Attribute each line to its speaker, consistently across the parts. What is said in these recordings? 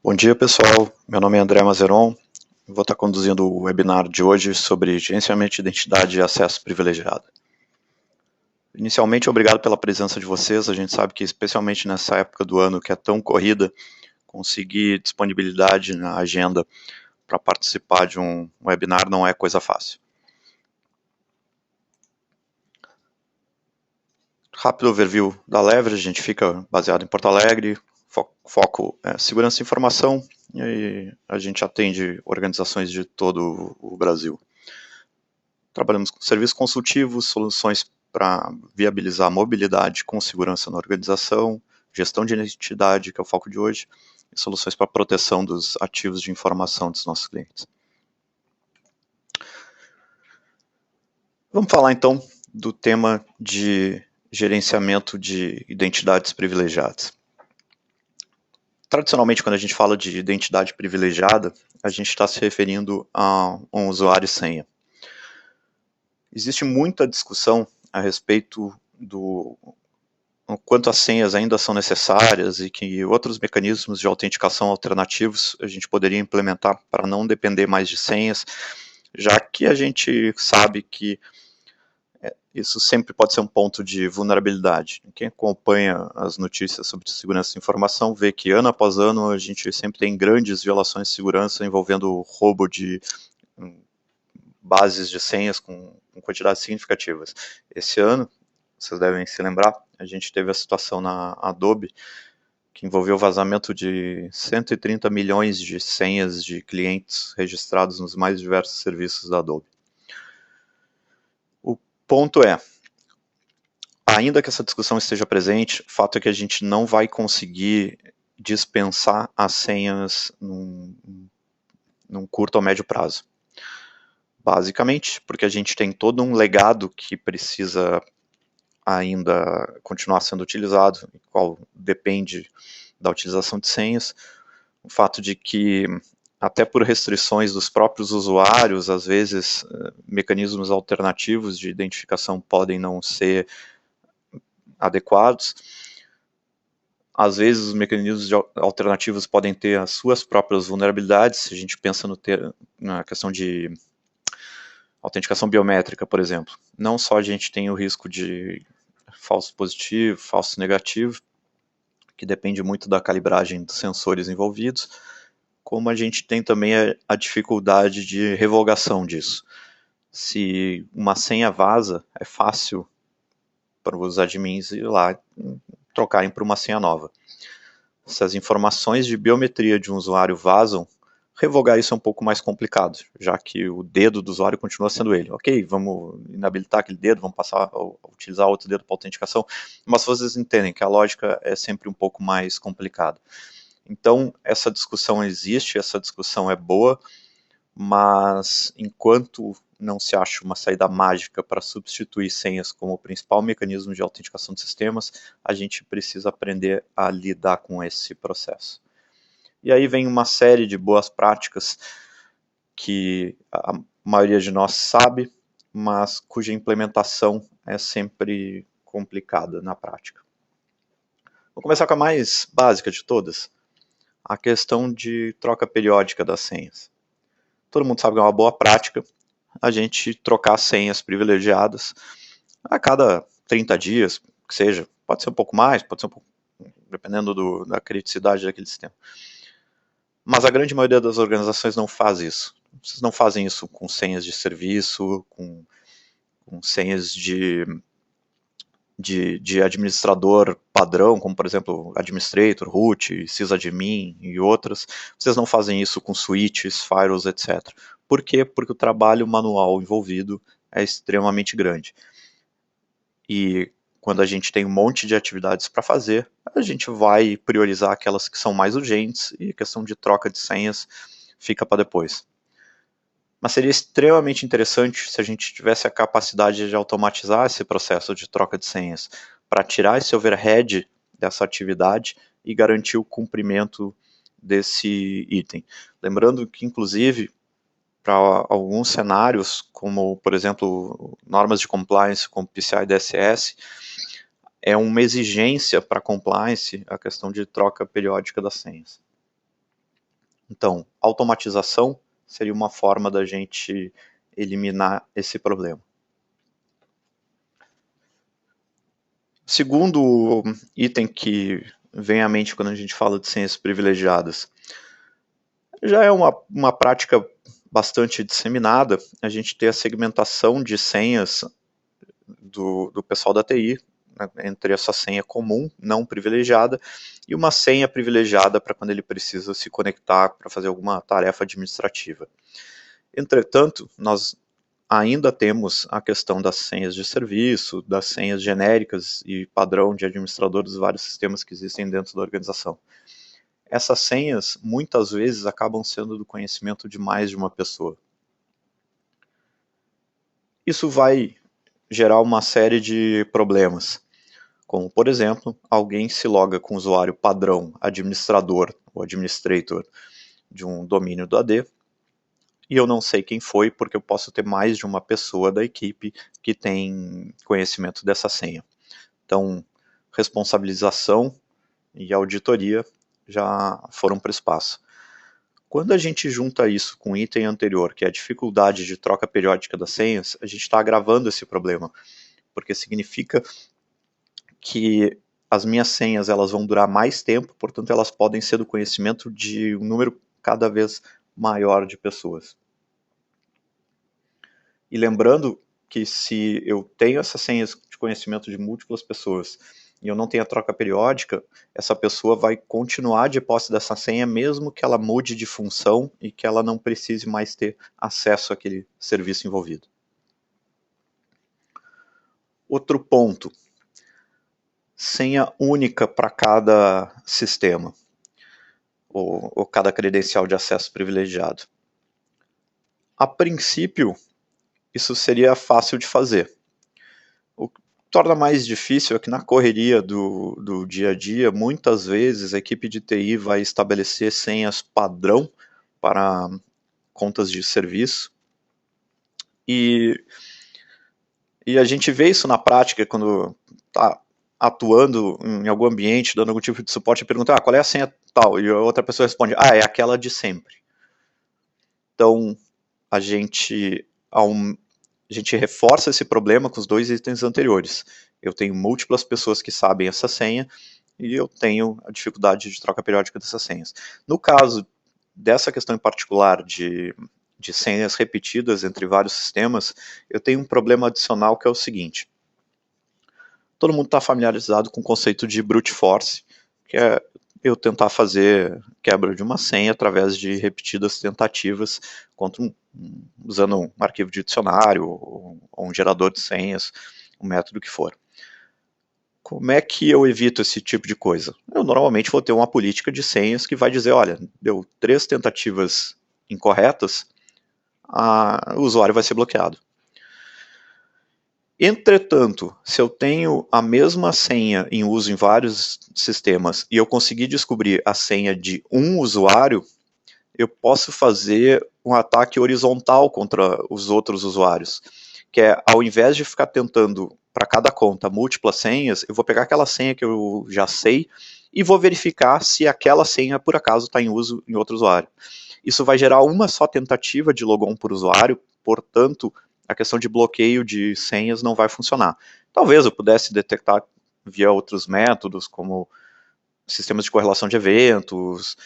Speaker 1: Bom dia, pessoal. Meu nome é André Mazeron. Vou estar conduzindo o webinar de hoje sobre gerenciamento de identidade e acesso privilegiado. Inicialmente, obrigado pela presença de vocês. A gente sabe que, especialmente nessa época do ano que é tão corrida, conseguir disponibilidade na agenda para participar de um webinar não é coisa fácil. Rápido overview da Leverage. A gente fica baseado em Porto Alegre, foco é segurança e informação, e a gente atende organizações de todo o Brasil. Trabalhamos com serviços consultivos, soluções para viabilizar a mobilidade com segurança na organização, gestão de identidade, que é o foco de hoje, e soluções para proteção dos ativos de informação dos nossos clientes. Vamos falar então do tema de gerenciamento de identidades privilegiadas. Tradicionalmente, quando a gente fala de identidade privilegiada, a gente está se referindo a um usuário e senha. Existe muita discussão a respeito do quanto as senhas ainda são necessárias e que outros mecanismos de autenticação alternativos a gente poderia implementar para não depender mais de senhas, já que a gente sabe que isso sempre pode ser um ponto de vulnerabilidade. Quem acompanha as notícias sobre segurança de informação vê que ano após ano a gente sempre tem grandes violações de segurança envolvendo roubo de bases de senhas com quantidades significativas. Esse ano, vocês devem se lembrar, a gente teve a situação na Adobe, que envolveu o vazamento de 130 milhões de senhas de clientes registrados nos mais diversos serviços da Adobe. O ponto é, ainda que essa discussão esteja presente, o fato é que a gente não vai conseguir dispensar as senhas num curto ou médio prazo. Basicamente, porque a gente tem todo um legado que precisa ainda continuar sendo utilizado, qual depende da utilização de senhas, o fato de que, até por restrições dos próprios usuários, às vezes mecanismos alternativos de identificação podem não ser adequados, às vezes os mecanismos alternativos podem ter as suas próprias vulnerabilidades. Se a gente pensa na questão de autenticação biométrica, por exemplo, não só a gente tem o risco de falso positivo, falso negativo, que depende muito da calibragem dos sensores envolvidos, como a gente tem também a dificuldade de revogação disso. Se uma senha vaza, é fácil para os admins ir lá trocarem por uma senha nova. Se as informações de biometria de um usuário vazam, revogar isso é um pouco mais complicado, já que o dedo do usuário continua sendo ele. Ok, vamos inabilitar aquele dedo, vamos passar a utilizar outro dedo para autenticação, mas vocês entendem que a lógica é sempre um pouco mais complicada. Então, essa discussão existe, essa discussão é boa, mas enquanto não se acha uma saída mágica para substituir senhas como o principal mecanismo de autenticação de sistemas, a gente precisa aprender a lidar com esse processo. E aí vem uma série de boas práticas que a maioria de nós sabe, mas cuja implementação é sempre complicada na prática. Vou começar com a mais básica de todas, a questão de troca periódica das senhas. Todo mundo sabe que é uma boa prática a gente trocar senhas privilegiadas a cada 30 dias, que seja. Pode ser um pouco mais, pode ser um pouco, dependendo da criticidade daquele sistema. Mas a grande maioria das organizações não faz isso. Vocês não fazem isso com senhas de serviço, com senhas de administrador padrão, como por exemplo administrator, root, sysadmin e outras. Vocês não fazem isso com switches, firewalls, etc. Por quê? Porque o trabalho manual envolvido é extremamente grande. E quando a gente tem um monte de atividades para fazer, a gente vai priorizar aquelas que são mais urgentes e a questão de troca de senhas fica para depois. Mas seria extremamente interessante se a gente tivesse a capacidade de automatizar esse processo de troca de senhas para tirar esse overhead dessa atividade e garantir o cumprimento desse item. Lembrando que, inclusive, para alguns cenários, como, por exemplo, normas de compliance como PCI DSS, é uma exigência para compliance a questão de troca periódica das senhas. Então, automatização seria uma forma da gente eliminar esse problema. Segundo item que vem à mente quando a gente fala de senhas privilegiadas, já é uma prática bastante disseminada a gente ter a segmentação de senhas do pessoal da TI, né, entre essa senha comum, não privilegiada, e uma senha privilegiada para quando ele precisa se conectar para fazer alguma tarefa administrativa. Entretanto, nós ainda temos a questão das senhas de serviço, das senhas genéricas e padrão de administrador dos vários sistemas que existem dentro da organização. Essas senhas, muitas vezes, acabam sendo do conhecimento de mais de uma pessoa. Isso vai gerar uma série de problemas, como, por exemplo, alguém se loga com o usuário padrão administrador ou administrator de um domínio do AD, e eu não sei quem foi, porque eu posso ter mais de uma pessoa da equipe que tem conhecimento dessa senha. Então, responsabilização e auditoria já foram para o espaço. Quando a gente junta isso com o item anterior, que é a dificuldade de troca periódica das senhas, a gente está agravando esse problema, porque significa que as minhas senhas elas vão durar mais tempo, portanto elas podem ser do conhecimento de um número cada vez maior de pessoas. E lembrando que se eu tenho essas senhas de conhecimento de múltiplas pessoas e eu não tenho a troca periódica, essa pessoa vai continuar de posse dessa senha mesmo que ela mude de função e que ela não precise mais ter acesso àquele serviço envolvido. Outro ponto, senha única para cada sistema, ou cada credencial de acesso privilegiado. A princípio, isso seria fácil de fazer. O que torna mais difícil é que na correria do dia a dia, muitas vezes a equipe de TI vai estabelecer senhas padrão para contas de serviço, e a gente vê isso na prática quando está atuando em algum ambiente, dando algum tipo de suporte, e pergunta, qual é a senha tal? E a outra pessoa responde, é aquela de sempre. Então, a gente reforça esse problema com os dois itens anteriores. Eu tenho múltiplas pessoas que sabem essa senha e eu tenho a dificuldade de troca periódica dessas senhas. No caso dessa questão em particular de senhas repetidas entre vários sistemas, eu tenho um problema adicional que é o seguinte. Todo mundo está familiarizado com o conceito de brute force, que é eu tentar fazer quebra de uma senha através de repetidas tentativas usando um arquivo de dicionário ou um gerador de senhas, um método que for. Como é que eu evito esse tipo de coisa? Eu normalmente vou ter uma política de senhas que vai dizer, olha, deu 3 tentativas incorretas, o usuário vai ser bloqueado. Entretanto, se eu tenho a mesma senha em uso em vários sistemas e eu conseguir descobrir a senha de um usuário, eu posso fazer um ataque horizontal contra os outros usuários, que é, ao invés de ficar tentando para cada conta múltiplas senhas, eu vou pegar aquela senha que eu já sei e vou verificar se aquela senha por acaso está em uso em outro usuário. Isso vai gerar uma só tentativa de logon por usuário, portanto, a questão de bloqueio de senhas não vai funcionar. Talvez eu pudesse detectar via outros métodos, como sistemas de correlação de eventos,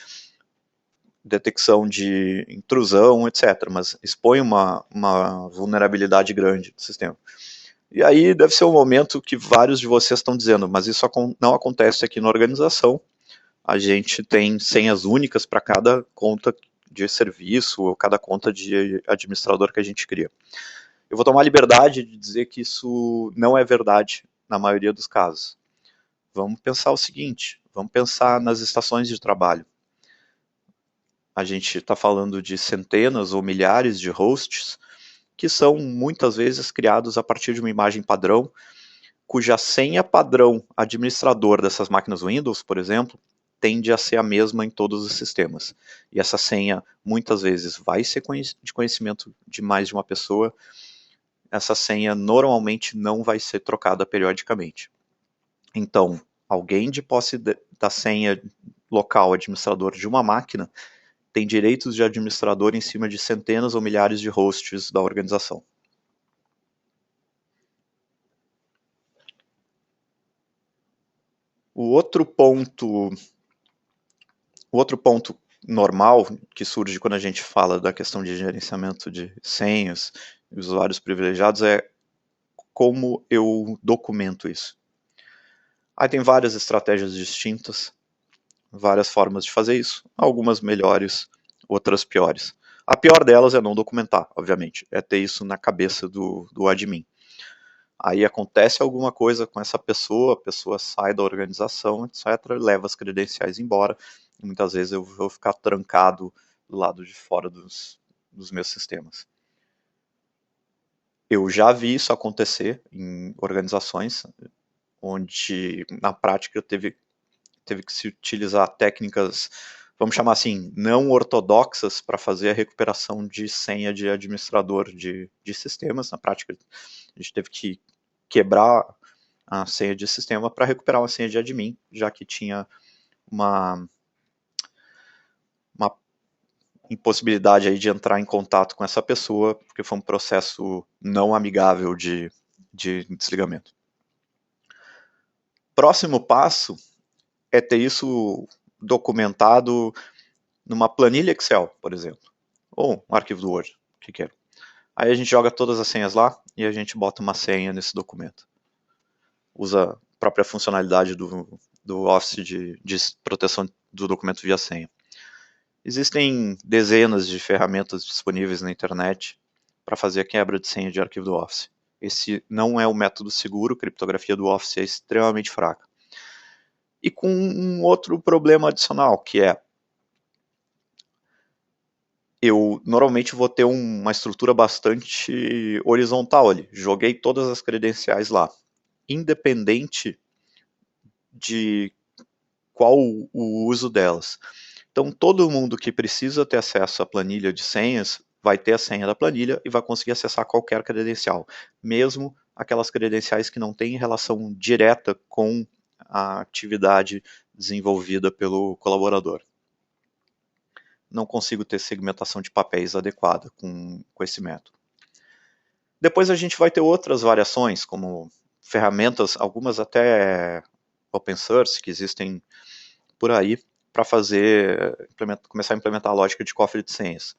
Speaker 1: detecção de intrusão, etc. Mas expõe uma vulnerabilidade grande do sistema. E aí deve ser um momento que vários de vocês estão dizendo, mas isso não acontece aqui na organização. A gente tem senhas únicas para cada conta de serviço ou cada conta de administrador que a gente cria. Eu vou tomar a liberdade de dizer que isso não é verdade na maioria dos casos. Vamos pensar o seguinte, vamos pensar nas estações de trabalho. A gente está falando de centenas ou milhares de hosts que são muitas vezes criados a partir de uma imagem padrão, cuja senha padrão administrador dessas máquinas Windows, por exemplo, tende a ser a mesma em todos os sistemas. E essa senha muitas vezes vai ser de conhecimento de mais de uma pessoa. Essa senha normalmente não vai ser trocada periodicamente. Então, alguém de posse da senha local administrador de uma máquina, tem direitos de administrador em cima de centenas ou milhares de hosts da organização. O outro ponto normal que surge quando a gente fala da questão de gerenciamento de senhas e usuários privilegiados é como eu documento isso. Aí tem várias estratégias distintas, várias formas de fazer isso, algumas melhores, outras piores. A pior delas é não documentar, obviamente, é ter isso na cabeça do admin. Aí acontece alguma coisa com essa pessoa, a pessoa sai da organização, etc., leva as credenciais embora, e muitas vezes eu vou ficar trancado do lado de fora dos meus sistemas. Eu já vi isso acontecer em organizações onde, na prática, teve que se utilizar técnicas, vamos chamar assim, não ortodoxas para fazer a recuperação de senha de administrador de sistemas. Na prática, a gente teve que quebrar a senha de sistema para recuperar uma senha de admin, já que tinha uma impossibilidade aí de entrar em contato com essa pessoa, porque foi um processo não amigável de desligamento. Próximo passo é ter isso documentado numa planilha Excel, por exemplo, ou um arquivo do Word, o que quer. Aí a gente joga todas as senhas lá e a gente bota uma senha nesse documento. Usa a própria funcionalidade do Office de proteção do documento via senha. Existem dezenas de ferramentas disponíveis na internet para fazer a quebra de senha de arquivo do Office. Esse não é o método seguro, a criptografia do Office é extremamente fraca. E com um outro problema adicional, que é eu normalmente vou ter uma estrutura bastante horizontal ali. Joguei todas as credenciais lá, independente de qual o uso delas. Então, todo mundo que precisa ter acesso à planilha de senhas vai ter a senha da planilha e vai conseguir acessar qualquer credencial, mesmo aquelas credenciais que não têm relação direta com a atividade desenvolvida pelo colaborador. Não consigo ter segmentação de papéis adequada com esse método. Depois a gente vai ter outras variações, como ferramentas, algumas até open source, que existem por aí, para começar a implementar a lógica de cofre de senhas.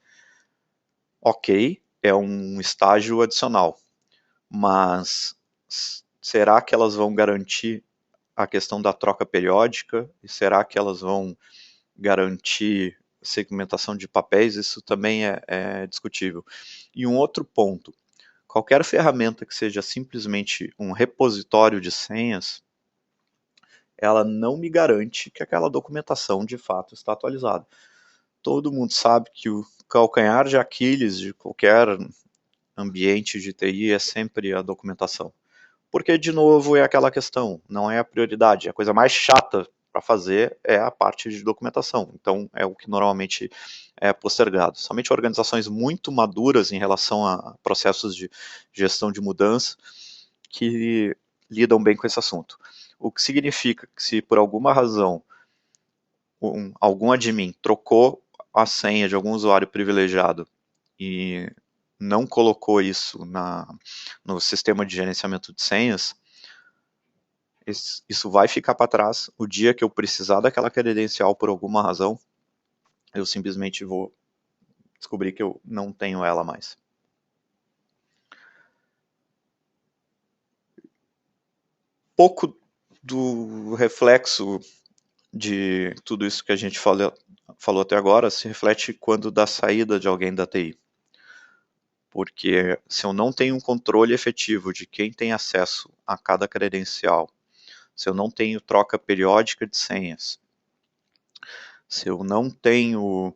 Speaker 1: Ok, é um estágio adicional, mas será que elas vão garantir a questão da troca periódica? E será que elas vão garantir segmentação de papéis? Isso também é discutível. E um outro ponto, qualquer ferramenta que seja simplesmente um repositório de senhas, ela não me garante que aquela documentação de fato está atualizada. Todo mundo sabe que o calcanhar de Aquiles de qualquer ambiente de TI é sempre a documentação. Porque, de novo, é aquela questão, não é a prioridade. A coisa mais chata para fazer é a parte de documentação. Então, é o que normalmente é postergado. Somente organizações muito maduras em relação a processos de gestão de mudança que lidam bem com esse assunto. O que significa que se por alguma razão algum admin trocou a senha de algum usuário privilegiado e não colocou isso no sistema de gerenciamento de senhas, isso vai ficar para trás. O dia que eu precisar daquela credencial por alguma razão, eu simplesmente vou descobrir que eu não tenho ela mais. Pouco do reflexo de tudo isso que a gente falou até agora se reflete quando dá saída de alguém da TI. Porque se eu não tenho um controle efetivo de quem tem acesso a cada credencial, se eu não tenho troca periódica de senhas, se eu não tenho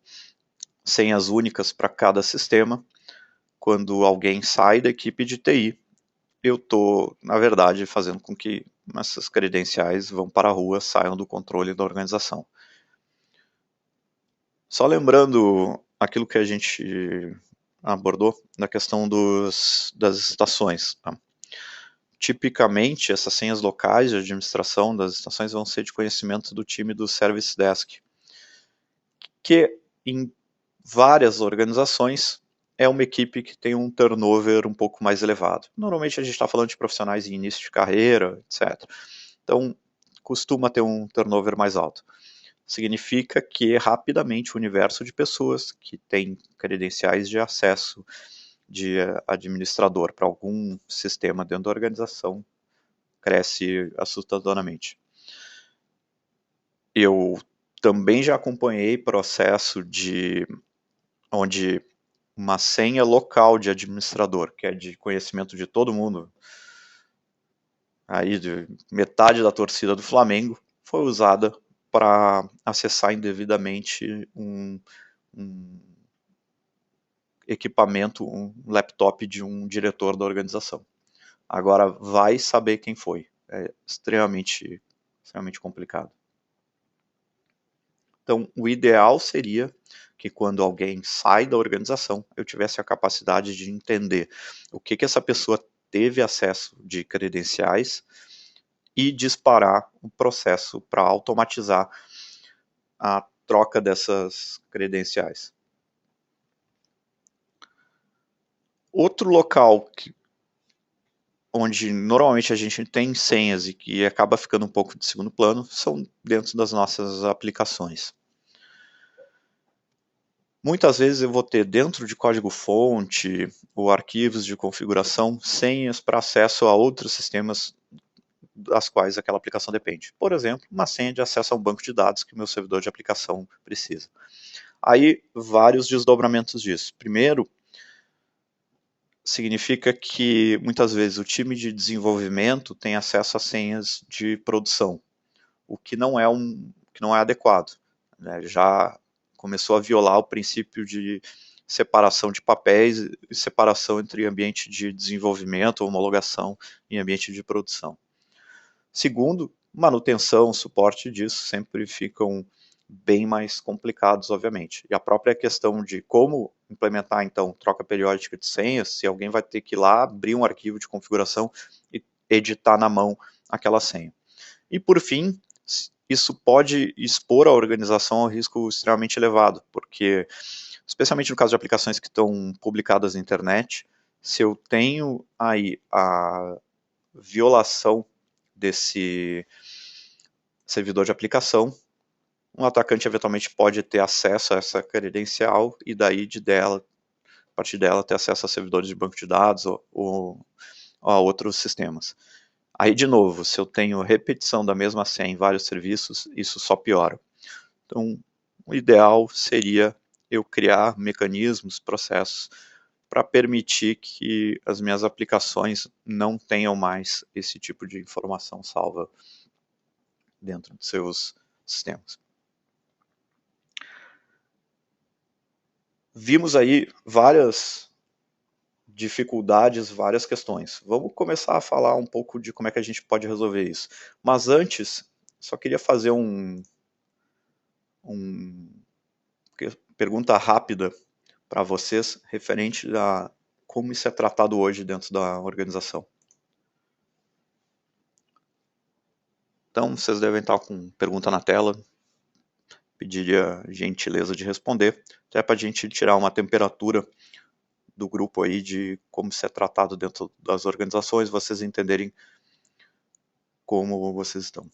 Speaker 1: senhas únicas para cada sistema, quando alguém sai da equipe de TI, eu estou, na verdade, fazendo com que essas credenciais vão para a rua, saiam do controle da organização. Só lembrando aquilo que a gente abordou na questão das estações. Tá? Tipicamente, essas senhas locais de administração das estações vão ser de conhecimento do time do Service Desk, que em várias organizações, é uma equipe que tem um turnover um pouco mais elevado. Normalmente a gente está falando de profissionais em início de carreira, etc. Então, costuma ter um turnover mais alto. Significa que rapidamente o universo de pessoas que têm credenciais de acesso de administrador para algum sistema dentro da organização cresce assustadoramente. Eu também já acompanhei processo onde uma senha local de administrador, que é de conhecimento de todo mundo, aí de metade da torcida do Flamengo, foi usada para acessar indevidamente um equipamento, um laptop de um diretor da organização. Agora vai saber quem foi. É extremamente complicado. Então, o ideal seria que quando alguém sai da organização, eu tivesse a capacidade de entender o que essa pessoa teve acesso de credenciais e disparar um processo para automatizar a troca dessas credenciais. Outro local onde normalmente a gente tem senhas e que acaba ficando um pouco de segundo plano são dentro das nossas aplicações. Muitas vezes eu vou ter dentro de código-fonte ou arquivos de configuração senhas para acesso a outros sistemas das quais aquela aplicação depende. Por exemplo, uma senha de acesso a um banco de dados que meu servidor de aplicação precisa. Aí, vários desdobramentos disso. Primeiro, significa que muitas vezes o time de desenvolvimento tem acesso a senhas de produção, o que não é adequado, né? Já começou a violar o princípio de separação de papéis e separação entre ambiente de desenvolvimento, homologação e ambiente de produção. Segundo, manutenção, suporte disso sempre ficam bem mais complicados, obviamente. E a própria questão de como implementar, então, troca periódica de senhas, se alguém vai ter que ir lá, abrir um arquivo de configuração e editar na mão aquela senha. E, por fim, isso pode expor a organização a um risco extremamente elevado, porque, especialmente no caso de aplicações que estão publicadas na internet, se eu tenho aí a violação desse servidor de aplicação, um atacante eventualmente pode ter acesso a essa credencial e daí a partir dela ter acesso a servidores de banco de dados ou a outros sistemas. Aí, de novo, se eu tenho repetição da mesma senha em vários serviços, isso só piora. Então, o ideal seria eu criar mecanismos, processos, para permitir que as minhas aplicações não tenham mais esse tipo de informação salva dentro de seus sistemas. Vimos aí várias dificuldades, várias questões. Vamos começar a falar um pouco de como é que a gente pode resolver isso. Mas antes, só queria fazer uma pergunta rápida para vocês referente a como isso é tratado hoje dentro da organização. Então, vocês devem estar com pergunta na tela. Pediria gentileza de responder, até para a gente tirar uma temperatura do grupo aí de como isso é tratado dentro das organizações, vocês entenderem como vocês estão.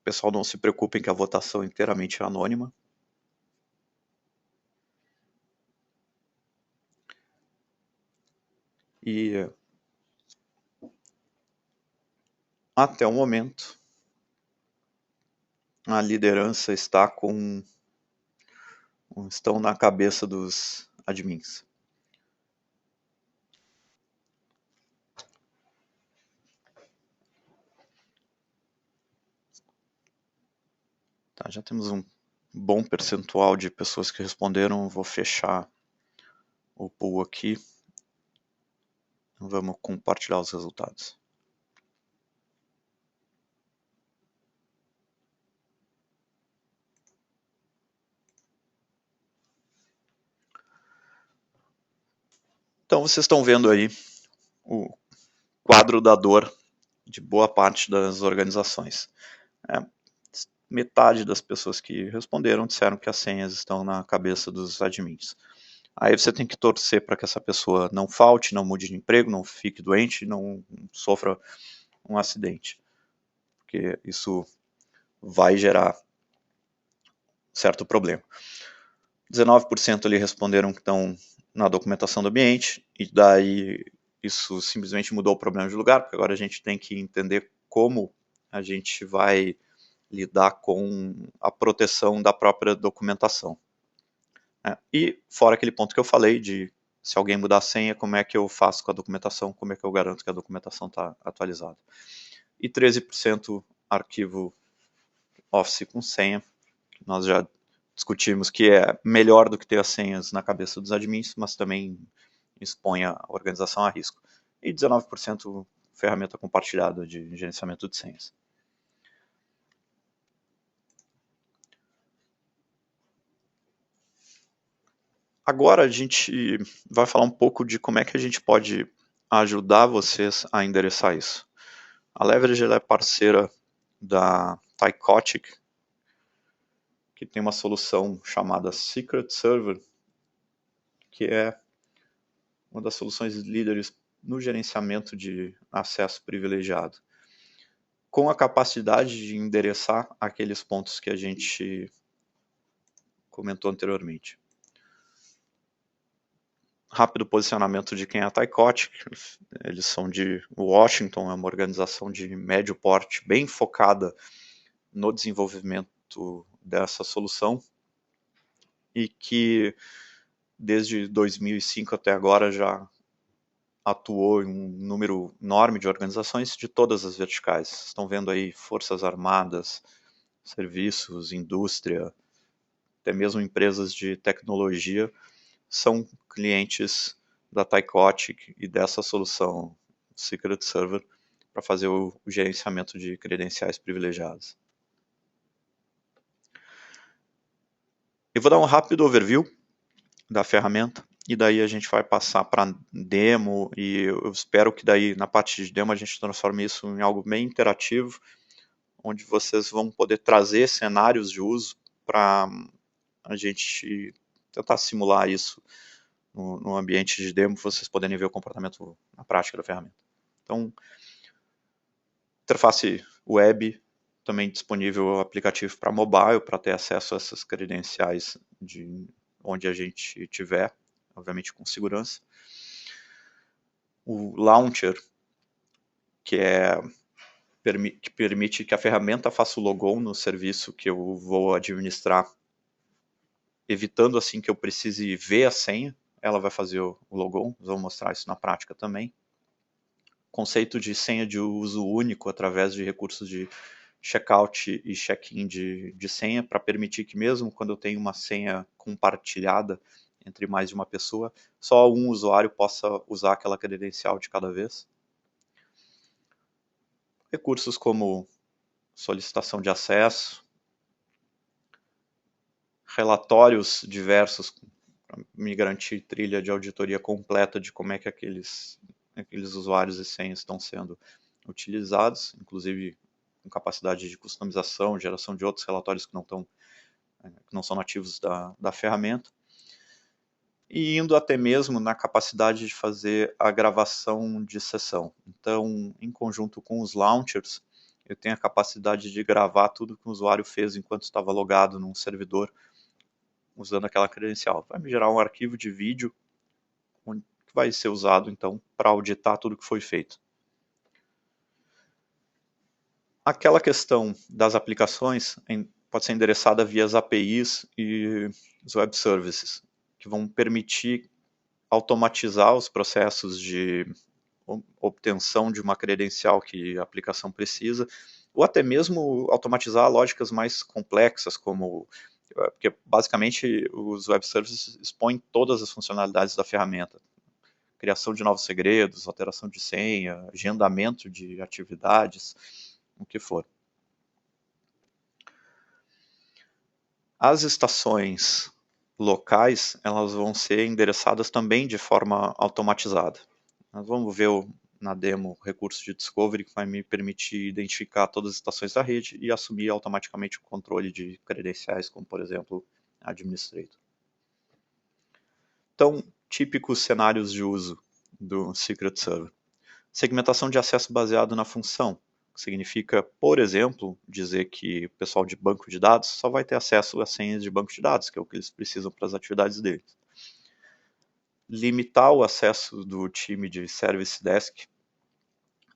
Speaker 1: Pessoal, não se preocupem que a votação é inteiramente anônima. E até o momento, a liderança estão na cabeça dos admins. Tá, já temos um bom percentual de pessoas que responderam. Vou fechar o pool aqui. Vamos compartilhar os resultados. Então vocês estão vendo aí o quadro da dor de boa parte das organizações. Metade das pessoas que responderam disseram que as senhas estão na cabeça dos admins. Aí você tem que torcer para que essa pessoa não falte, não mude de emprego, não fique doente, não sofra um acidente. Porque isso vai gerar certo problema. 19% ali responderam que estão na documentação do ambiente, e daí isso simplesmente mudou o problema de lugar, porque agora a gente tem que entender como a gente vai lidar com a proteção da própria documentação. E fora aquele ponto que eu falei de se alguém mudar a senha, como é que eu faço com a documentação, como é que eu garanto que a documentação está atualizada. E 13% arquivo Office com senha, que nós já discutimos que é melhor do que ter as senhas na cabeça dos admins, mas também expõe a organização a risco. E 19% ferramenta compartilhada de gerenciamento de senhas. Agora a gente vai falar um pouco de como é que a gente pode ajudar vocês a endereçar isso. A Leverage é parceira da Thycotic, que tem uma solução chamada Secret Server, que é uma das soluções líderes no gerenciamento de acesso privilegiado, com a capacidade de endereçar aqueles pontos que a gente comentou anteriormente. Rápido posicionamento de quem é a Thycotic. Eles são de Washington, é uma organização de médio porte, bem focada no desenvolvimento dessa solução, e que desde 2005 até agora já atuou em um número enorme de organizações de todas as verticais. Estão vendo aí Forças Armadas, serviços, indústria, até mesmo empresas de tecnologia são clientes da Thycotic e dessa solução Secret Server para fazer o gerenciamento de credenciais privilegiadas. Eu vou dar um rápido overview da ferramenta e daí a gente vai passar para demo, e eu espero que daí na parte de demo a gente transforme isso em algo bem interativo, onde vocês vão poder trazer cenários de uso para a gente tentar simular isso no ambiente de demo, vocês poderem ver o comportamento na prática da ferramenta. Então, interface web, também disponível o aplicativo para mobile, para ter acesso a essas credenciais de onde a gente tiver, obviamente com segurança. O launcher, que permite que a ferramenta faça o logon no serviço que eu vou administrar, evitando assim que eu precise ver a senha, ela vai fazer o logon, vou mostrar isso na prática também. Conceito de senha de uso único através de recursos de checkout e check-in de senha, para permitir que mesmo quando eu tenho uma senha compartilhada entre mais de uma pessoa, só um usuário possa usar aquela credencial de cada vez. Recursos como solicitação de acesso, relatórios diversos para me garantir trilha de auditoria completa de como é que aqueles usuários e senhas estão sendo utilizados, inclusive com capacidade de customização, geração de outros relatórios que não são nativos da ferramenta, e indo até mesmo na capacidade de fazer a gravação de sessão. Então, em conjunto com os launchers, eu tenho a capacidade de gravar tudo que o usuário fez enquanto estava logado num servidor, usando aquela credencial. Vai me gerar um arquivo de vídeo que vai ser usado, então, para auditar tudo que foi feito. Aquela questão das aplicações pode ser endereçada via as APIs e os web services, que vão permitir automatizar os processos de obtenção de uma credencial que a aplicação precisa, ou até mesmo automatizar lógicas mais complexas, porque basicamente os web services expõem todas as funcionalidades da ferramenta. Criação de novos segredos, alteração de senha, agendamento de atividades, o que for. As estações locais, elas vão ser endereçadas também de forma automatizada. Nós vamos ver na demo o recurso de Discovery que vai me permitir identificar todas as estações da rede e assumir automaticamente o controle de credenciais, como por exemplo, Administrator. Então, típicos cenários de uso do Secret Server. Segmentação de acesso baseado na função, que significa, por exemplo, dizer que o pessoal de banco de dados só vai ter acesso às senhas de banco de dados, que é o que eles precisam para as atividades deles. Limitar o acesso do time de Service Desk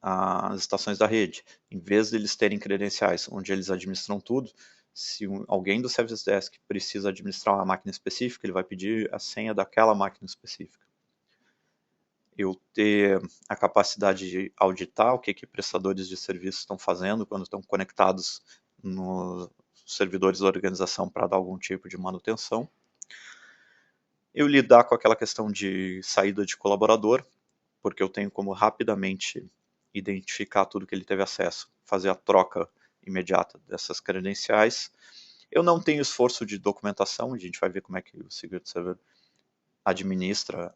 Speaker 1: às estações da rede. Em vez de eles terem credenciais onde eles administram tudo, se alguém do Service Desk precisa administrar uma máquina específica, ele vai pedir a senha daquela máquina específica. Eu ter a capacidade de auditar o que prestadores de serviço estão fazendo quando estão conectados nos servidores da organização para dar algum tipo de manutenção. Eu lidar com aquela questão de saída de colaborador, porque eu tenho como rapidamente identificar tudo que ele teve acesso, fazer a troca imediata dessas credenciais. Eu não tenho esforço de documentação, a gente vai ver como é que o Secret Server administra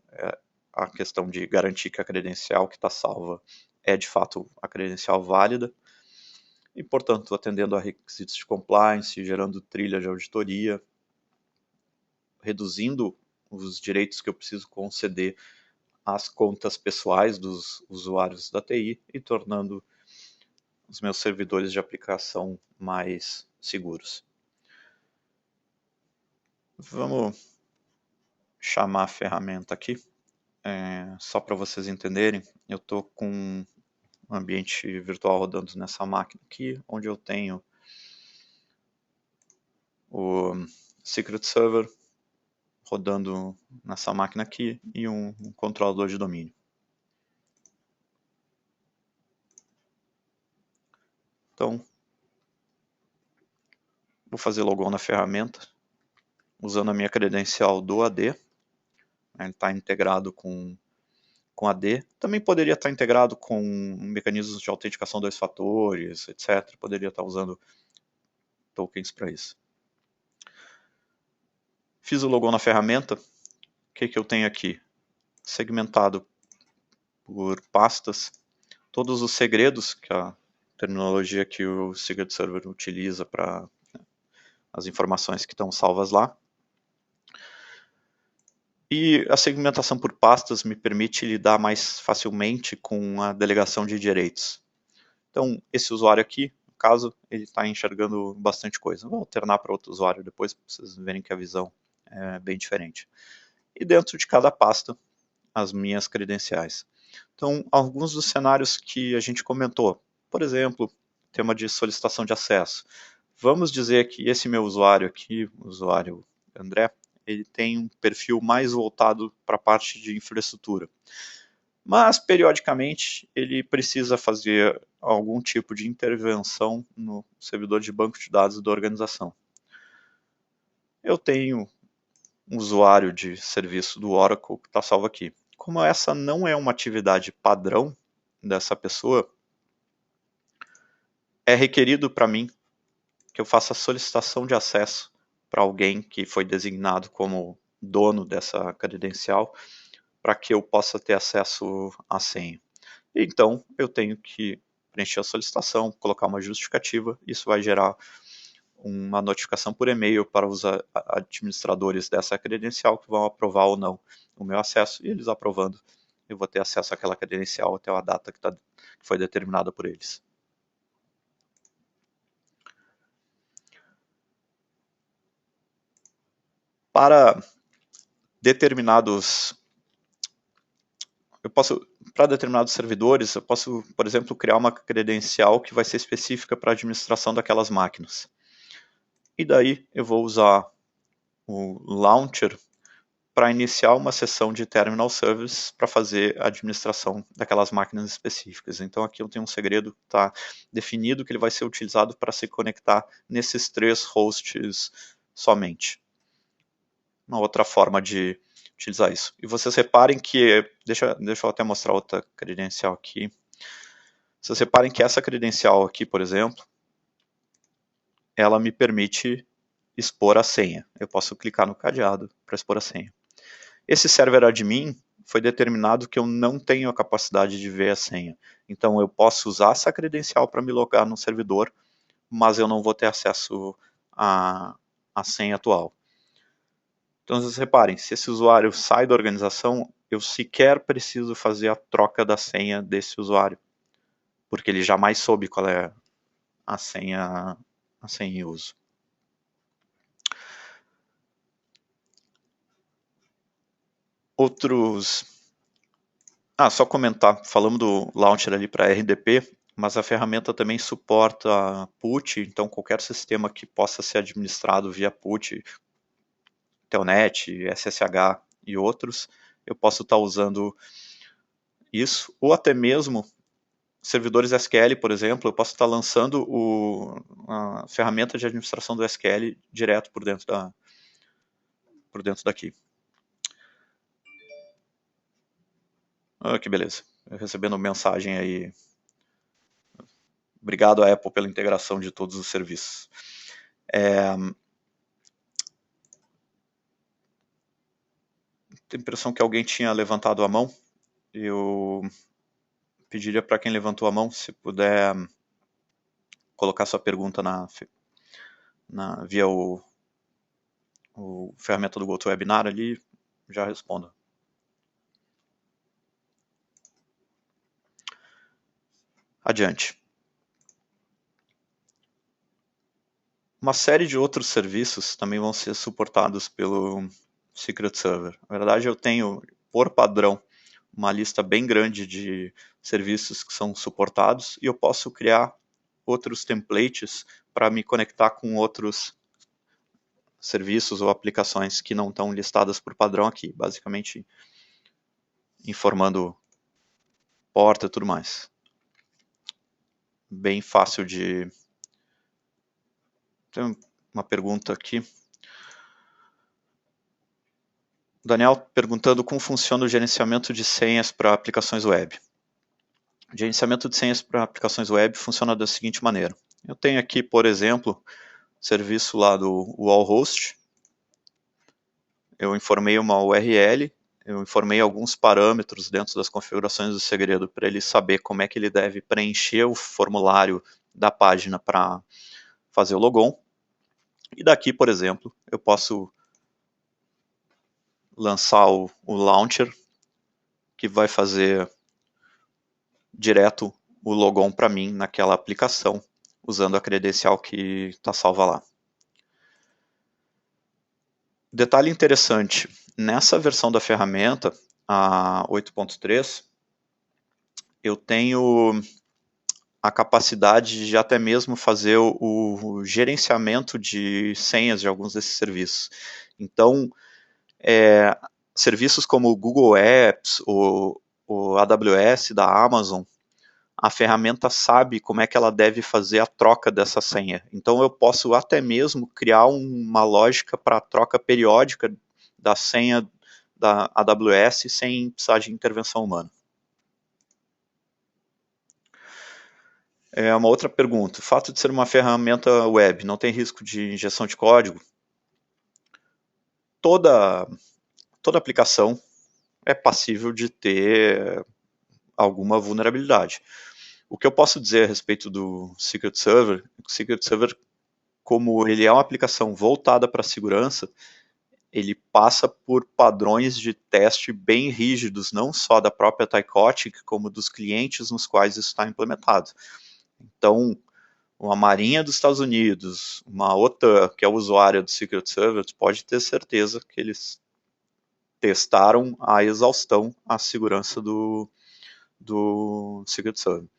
Speaker 1: a questão de garantir que a credencial que está salva é de fato a credencial válida e, portanto, atendendo a requisitos de compliance, gerando trilha de auditoria, reduzindo os direitos que eu preciso conceder às contas pessoais dos usuários da TI e tornando os meus servidores de aplicação mais seguros. Vamos chamar a ferramenta aqui. Só para vocês entenderem, eu estou com um ambiente virtual rodando nessa máquina aqui, onde eu tenho o Secret Server rodando nessa máquina aqui e um controlador de domínio. Então, vou fazer logon na ferramenta, usando a minha credencial do AD. Ele está integrado com AD. Também poderia estar integrado com mecanismos de autenticação 2 fatores, etc. Poderia estar usando tokens para isso. Fiz o logon na ferramenta. O que eu tenho aqui? Segmentado por pastas. Todos os segredos, que é a terminologia que o Secret Server utiliza para as informações que estão salvas lá. E a segmentação por pastas me permite lidar mais facilmente com a delegação de direitos. Então, esse usuário aqui, no caso, ele está enxergando bastante coisa. Vou alternar para outro usuário depois, para vocês verem que a visão é bem diferente. E dentro de cada pasta, as minhas credenciais. Então, alguns dos cenários que a gente comentou, por exemplo, tema de solicitação de acesso. Vamos dizer que esse meu usuário aqui, o usuário André, ele tem um perfil mais voltado para a parte de infraestrutura. Mas, periodicamente, ele precisa fazer algum tipo de intervenção no servidor de banco de dados da organização. Eu tenho um usuário de serviço do Oracle que está salvo aqui. Como essa não é uma atividade padrão dessa pessoa, é requerido para mim que eu faça a solicitação de acesso para alguém que foi designado como dono dessa credencial, para que eu possa ter acesso à senha. Então, eu tenho que preencher a solicitação, colocar uma justificativa, isso vai gerar uma notificação por e-mail para os administradores dessa credencial que vão aprovar ou não o meu acesso, e eles aprovando, eu vou ter acesso àquela credencial até a data que foi determinada por eles. Para determinados servidores, eu posso, por exemplo, criar uma credencial que vai ser específica para a administração daquelas máquinas. E daí eu vou usar o Launcher para iniciar uma sessão de Terminal Service para fazer a administração daquelas máquinas específicas. Então aqui eu tenho um segredo que está definido que ele vai ser utilizado para se conectar nesses 3 hosts somente. Uma outra forma de utilizar isso. E vocês reparem que, deixa eu até mostrar outra credencial aqui. Vocês reparem que essa credencial aqui, por exemplo, ela me permite expor a senha. Eu posso clicar no cadeado para expor a senha. Esse server admin foi determinado que eu não tenho a capacidade de ver a senha. Então eu posso usar essa credencial para me logar no servidor, mas eu não vou ter acesso à senha atual. Então vocês reparem, se esse usuário sai da organização, eu sequer preciso fazer a troca da senha desse usuário, porque ele jamais soube qual é a senha em uso. Outros... só comentar, falamos do launcher ali para RDP, mas a ferramenta também suporta PuTTY, então qualquer sistema que possa ser administrado via PuTTY, Telnet, SSH e outros, eu posso estar usando isso, ou até mesmo servidores SQL, por exemplo, eu posso estar lançando a ferramenta de administração do SQL direto por dentro daqui. Que beleza. Recebendo mensagem aí. Obrigado à Apple pela integração de todos os serviços. Tenho a impressão que alguém tinha levantado a mão. Eu pediria para quem levantou a mão, se puder colocar sua pergunta via o ferramenta do GoToWebinar ali, já respondo. Adiante. Uma série de outros serviços também vão ser suportados pelo Secret Server. Na verdade, eu tenho, por padrão, uma lista bem grande de serviços que são suportados e eu posso criar outros templates para me conectar com outros serviços ou aplicações que não estão listadas por padrão aqui, basicamente informando porta e tudo mais. Bem fácil de... Tem uma pergunta aqui. Daniel perguntando como funciona o gerenciamento de senhas para aplicações web. O gerenciamento de senhas para aplicações web funciona da seguinte maneira. Eu tenho aqui, por exemplo, serviço lá do Wallhost. Eu informei uma URL, eu informei alguns parâmetros dentro das configurações do segredo para ele saber como é que ele deve preencher o formulário da página para fazer o logon. E daqui, por exemplo, eu posso lançar o launcher, que vai fazer direto o logon para mim naquela aplicação, usando a credencial que está salva lá. Detalhe interessante, nessa versão da ferramenta, a 8.3, eu tenho a capacidade de até mesmo fazer o gerenciamento de senhas de alguns desses serviços. Então, serviços como o Google Apps, o AWS da Amazon, a ferramenta sabe como é que ela deve fazer a troca dessa senha. Então eu posso até mesmo criar uma lógica para a troca periódica da senha da AWS sem precisar de intervenção humana. Uma outra pergunta. O fato de ser uma ferramenta web não tem risco de injeção de código? Toda aplicação é passível de ter alguma vulnerabilidade. O que eu posso dizer a respeito do Secret Server, o Secret Server, como ele é uma aplicação voltada para a segurança, ele passa por padrões de teste bem rígidos, não só da própria Thycotic, como dos clientes nos quais isso está implementado. Então, uma Marinha dos Estados Unidos, uma OTAN, que é usuária do Secret Server, pode ter certeza que eles testaram a exaustão a segurança do Secret Server.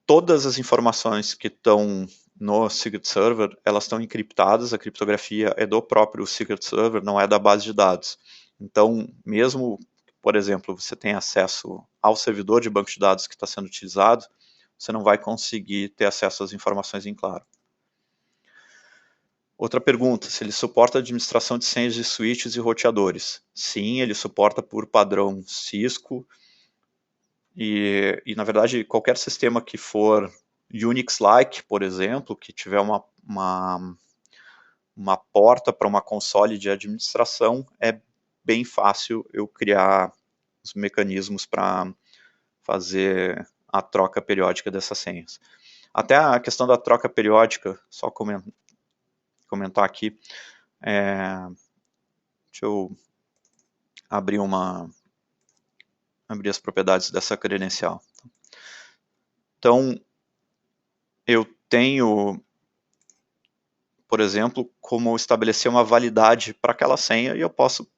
Speaker 1: Todas as informações que estão no Secret Server, elas estão encriptadas, a criptografia é do próprio Secret Server, não é da base de dados. Então, mesmo, por exemplo, você tem acesso ao servidor de banco de dados que está sendo utilizado, você não vai conseguir ter acesso às informações em claro. Outra pergunta, se ele suporta a administração de senhas de switches e roteadores. Sim, ele suporta por padrão Cisco, e na verdade, qualquer sistema que for Unix-like, por exemplo, que tiver uma uma porta para uma console de administração, é bem fácil eu criar os mecanismos para fazer a troca periódica dessas senhas. Até a questão da troca periódica, só comentar aqui, deixa eu abrir as propriedades dessa credencial. Então, eu tenho, por exemplo, como estabelecer uma validade para aquela senha, e eu posso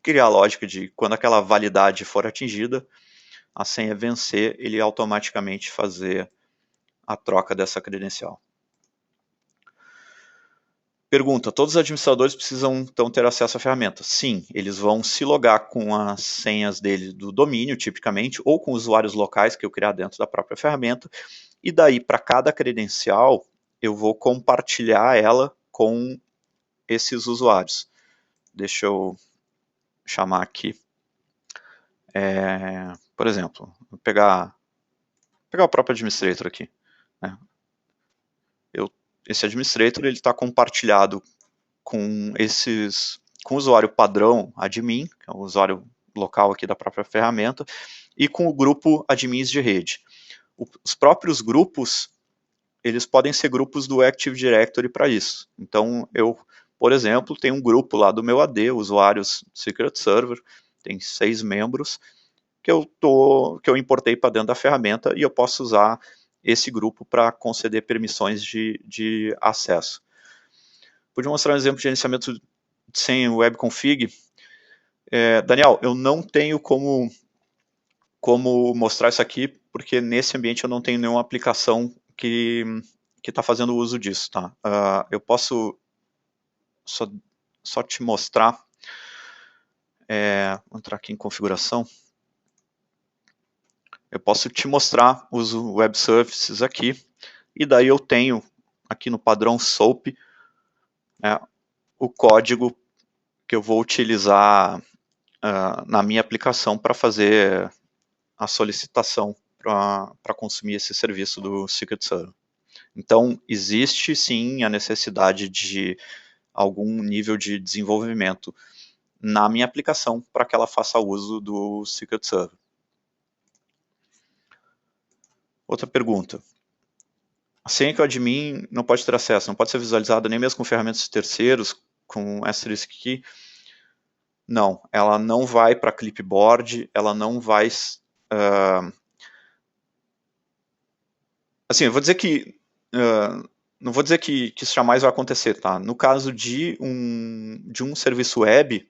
Speaker 1: criar a lógica de quando aquela validade for atingida, a senha vencer, ele automaticamente fazer a troca dessa credencial. Pergunta, todos os administradores precisam então ter acesso à ferramenta? Sim, eles vão se logar com as senhas deles do domínio, tipicamente, ou com usuários locais que eu criar dentro da própria ferramenta, e daí para cada credencial eu vou compartilhar ela com esses usuários. Deixa eu chamar aqui, por exemplo, vou pegar o próprio administrator aqui, né? Esse administrator ele está compartilhado com o usuário padrão admin, que é o usuário local aqui da própria ferramenta, e com o grupo admins de rede. Os próprios grupos, eles podem ser grupos do Active Directory para isso. Então, eu, por exemplo, tenho um grupo lá do meu AD, usuários Secret Server, tem 6 membros, que eu importei para dentro da ferramenta e eu posso usar esse grupo para conceder permissões de acesso. Vou mostrar um exemplo de gerenciamento sem webconfig. Daniel, eu não tenho como mostrar isso aqui, porque nesse ambiente eu não tenho nenhuma aplicação que está fazendo uso disso. Tá? Eu posso só te mostrar, vou entrar aqui em configuração, eu posso te mostrar os web services aqui, e daí eu tenho aqui no padrão SOAP, o código que eu vou utilizar na minha aplicação para fazer a solicitação para consumir esse serviço do Secret Server. Então, existe sim a necessidade de algum nível de desenvolvimento na minha aplicação para que ela faça uso do Secret Server. Outra pergunta. A senha que o admin não pode ter acesso, não pode ser visualizada nem mesmo com ferramentas de terceiros, com asterisk key. Não, ela não vai para clipboard, ela não vai... assim, eu vou dizer que... não vou dizer que isso jamais vai acontecer, tá? No caso de um serviço web,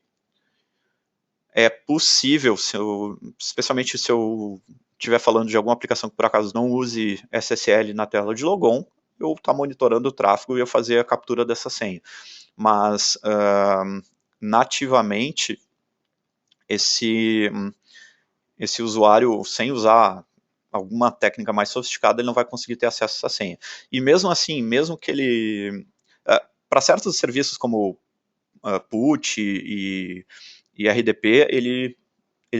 Speaker 1: é possível, especialmente se eu estiver falando de alguma aplicação que por acaso não use SSL na tela de logon, eu estar monitorando o tráfego e eu fazer a captura dessa senha. Mas, nativamente, esse usuário, sem usar alguma técnica mais sofisticada, ele não vai conseguir ter acesso a essa senha. E mesmo assim, mesmo que ele... para certos serviços como PUT e RDP, ele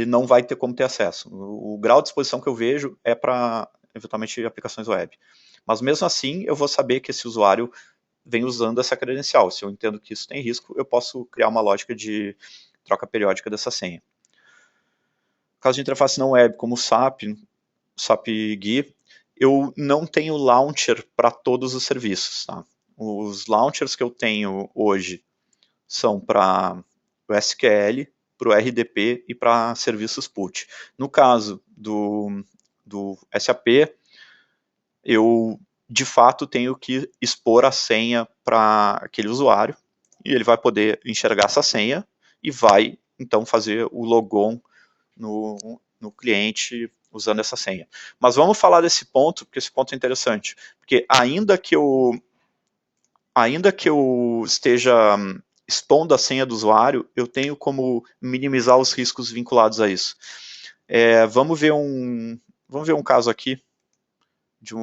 Speaker 1: não vai ter como ter acesso. O grau de exposição que eu vejo é para, eventualmente, aplicações web. Mas mesmo assim, eu vou saber que esse usuário vem usando essa credencial. Se eu entendo que isso tem risco, eu posso criar uma lógica de troca periódica dessa senha. No caso de interface não web, como o SAP GUI, eu não tenho launcher para todos os serviços. Tá? Os launchers que eu tenho hoje são para o SQL, para o RDP e para serviços PUT. No caso do SAP, eu de fato tenho que expor a senha para aquele usuário e ele vai poder enxergar essa senha e vai então fazer o logon no cliente usando essa senha. Mas vamos falar desse ponto, porque esse ponto é interessante, porque ainda que eu esteja expondo a senha do usuário, eu tenho como minimizar os riscos vinculados a isso. Vamos ver um caso aqui de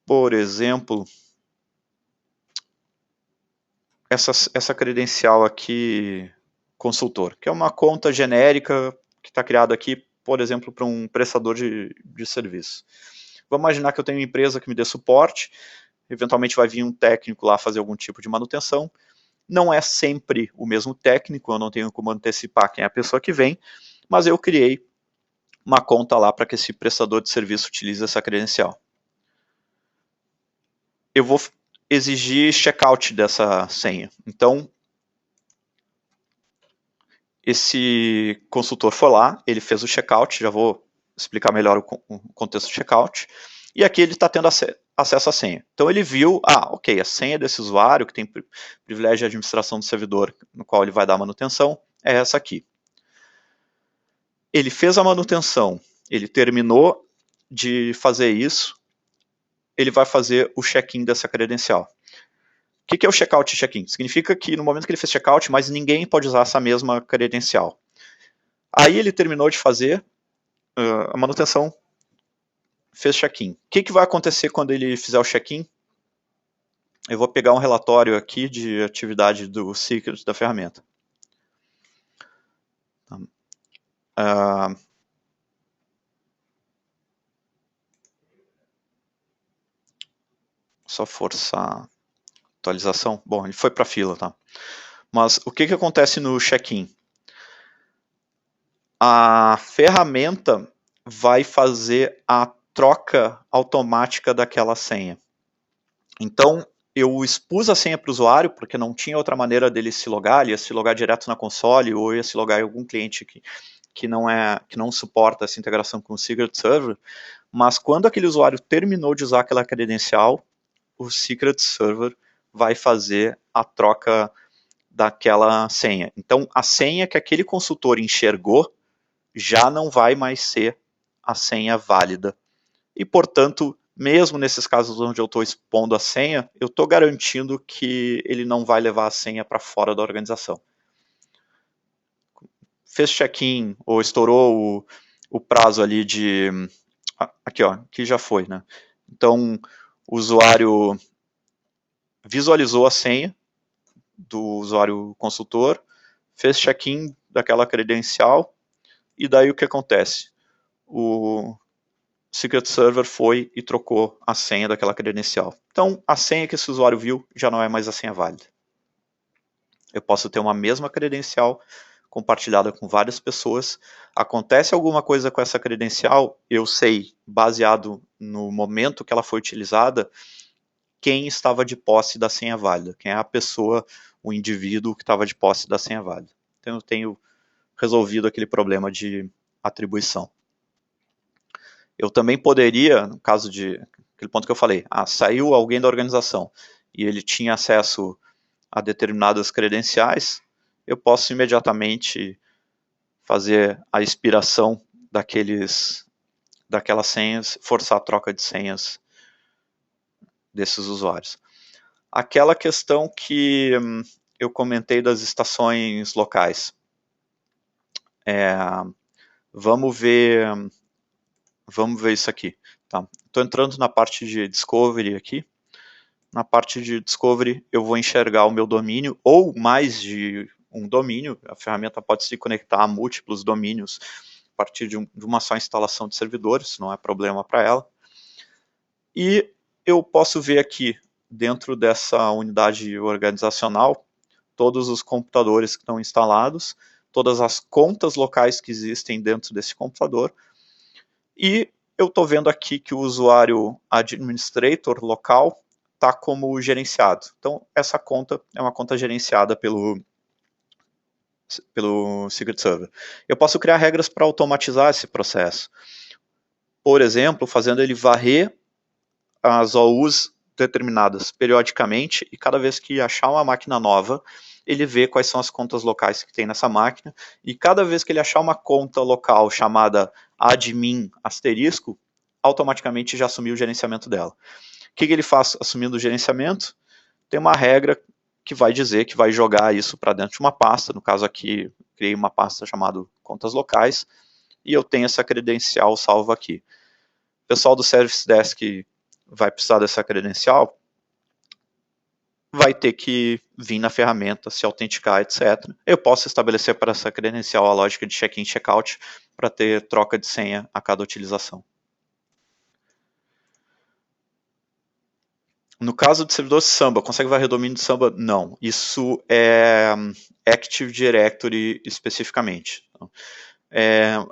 Speaker 1: por exemplo, essa credencial aqui, consultor, que é uma conta genérica que está criada aqui, por exemplo, para um prestador de serviço. Vamos imaginar que eu tenho uma empresa que me dê suporte, eventualmente vai vir um técnico lá fazer algum tipo de manutenção. Não é sempre o mesmo técnico, eu não tenho como antecipar quem é a pessoa que vem, mas eu criei uma conta lá para que esse prestador de serviço utilize essa credencial. Eu vou exigir checkout dessa senha. Então, esse consultor foi lá, ele fez o checkout, já vou explicar melhor o contexto do checkout, e aqui ele está tendo acesso à senha. Então ele viu, ok, a senha desse usuário, que tem privilégio de administração do servidor, no qual ele vai dar manutenção, é essa aqui. Ele fez a manutenção, ele terminou de fazer isso, ele vai fazer o check-in dessa credencial. O que é o checkout e check-in? Significa que no momento que ele fez checkout, mais ninguém pode usar essa mesma credencial. Aí ele terminou de fazer a manutenção, fez check-in. O que vai acontecer quando ele fizer o check-in? Eu vou pegar um relatório aqui de atividade do secret da ferramenta. Só forçar a atualização. Bom, ele foi para a fila, tá? Mas o que acontece no check-in? A ferramenta vai fazer a troca automática daquela senha. Então, eu expus a senha para o usuário, porque não tinha outra maneira dele se logar, ele ia se logar direto na console, ou ia se logar em algum cliente que não suporta essa integração com o Secret Server, mas quando aquele usuário terminou de usar aquela credencial, o Secret Server vai fazer a troca daquela senha. Então, a senha que aquele consultor enxergou já não vai mais ser a senha válida. E, portanto, mesmo nesses casos onde eu estou expondo a senha, eu estou garantindo que ele não vai levar a senha para fora da organização. Fez check-in ou estourou o prazo ali de... Aqui, ó, que já foi, né? Então, o usuário visualizou a senha do usuário consultor, fez check-in daquela credencial, e daí o que acontece? O Secret Server foi e trocou a senha daquela credencial. Então, a senha que esse usuário viu já não é mais a senha válida. Eu posso ter uma mesma credencial compartilhada com várias pessoas. Acontece alguma coisa com essa credencial, eu sei, baseado no momento que ela foi utilizada, quem estava de posse da senha válida, quem é a pessoa, o indivíduo que estava de posse da senha válida. Então eu tenho resolvido aquele problema de atribuição. Eu também poderia, no caso de aquele ponto que eu falei, saiu alguém da organização e ele tinha acesso a determinadas credenciais, eu posso imediatamente fazer a expiração daquelas senhas, forçar a troca de senhas desses usuários. Aquela questão que eu comentei das estações locais. Vamos ver isso aqui. Tá? Estou entrando na parte de Discovery aqui. Na parte de Discovery eu vou enxergar o meu domínio ou mais de um domínio. A ferramenta pode se conectar a múltiplos domínios a partir de uma só instalação de servidores, não é problema para ela. E eu posso ver aqui, dentro dessa unidade organizacional, todos os computadores que estão instalados, todas as contas locais que existem dentro desse computador, e eu estou vendo aqui que o usuário administrator local está como gerenciado. Então, essa conta é uma conta gerenciada pelo Secret Server. Eu posso criar regras para automatizar esse processo. Por exemplo, fazendo ele varrer as OUs determinadas periodicamente, e cada vez que achar uma máquina nova, ele vê quais são as contas locais que tem nessa máquina, e cada vez que ele achar uma conta local chamada admin asterisco, automaticamente já assumiu o gerenciamento dela. O que ele faz assumindo o gerenciamento? Tem uma regra que vai dizer que vai jogar isso para dentro de uma pasta, no caso aqui, criei uma pasta chamada contas locais, e eu tenho essa credencial salva aqui. O pessoal do Service Desk vai precisar dessa credencial, vai ter que vir na ferramenta, se autenticar, etc. Eu posso estabelecer para essa credencial a lógica de check-in e check-out para ter troca de senha a cada utilização. No caso de servidor Samba, consegue varrer domínio de Samba? Não. Isso é Active Directory especificamente.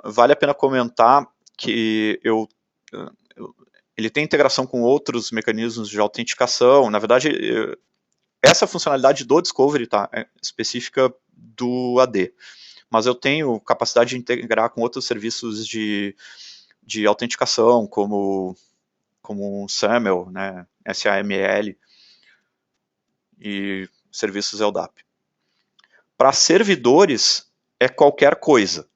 Speaker 1: Vale a pena comentar que ele tem integração com outros mecanismos de autenticação. Na verdade, essa funcionalidade do Discovery é específica do AD. Mas eu tenho capacidade de integrar com outros serviços de autenticação, como o SAML, né, SAML e serviços LDAP. Para servidores, é qualquer coisa.